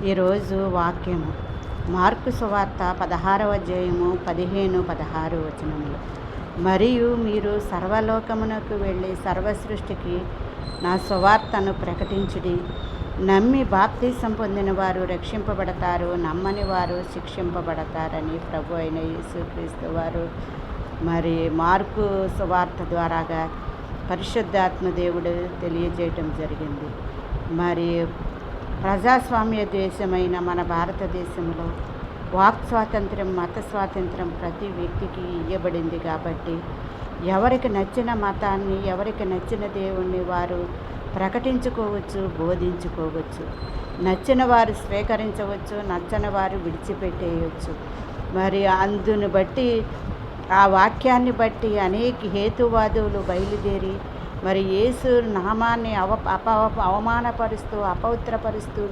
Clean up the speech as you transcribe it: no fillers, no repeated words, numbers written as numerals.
ఈరోజు వాక్యము మార్కు సువార్త 16వ అధ్యాయము 15-16 వచనములు. మరియు మీరు సర్వలోకమునకు వెళ్ళి సర్వసృష్టికి నా సువార్తను ప్రకటించుడి. నమ్మి బాప్తీసం పొందిన వారు రక్షింపబడతారు, నమ్మని వారు శిక్షింపబడతారని ప్రభు అయిన యేసుక్రీస్తు వారు మరి మార్కు సువార్త ద్వారాగా పరిశుద్ధాత్మ దేవుడు తెలియజేయటం జరిగింది. మరి ప్రజాస్వామ్య దేశమైన మన భారతదేశంలో వాక్ స్వాతంత్రం, మత స్వాతంత్రం ప్రతి వ్యక్తికి ఇవ్వబడింది. కాబట్టి ఎవరికి నచ్చిన మతాన్ని, ఎవరికి నచ్చిన దేవుణ్ణి వారు ప్రకటించుకోవచ్చు, బోధించుకోవచ్చు. నచ్చిన వారు స్వీకరించవచ్చు, నచ్చని వారు విడిచిపెట్టేయచ్చు. మరి అందుని బట్టి, ఆ వాక్యాన్ని బట్టి అనేక హేతువాదులు బయలుదేరి మరి యేసు నామాన్ని అవమానపరుస్తూ, అపవిత్రపరుస్తూ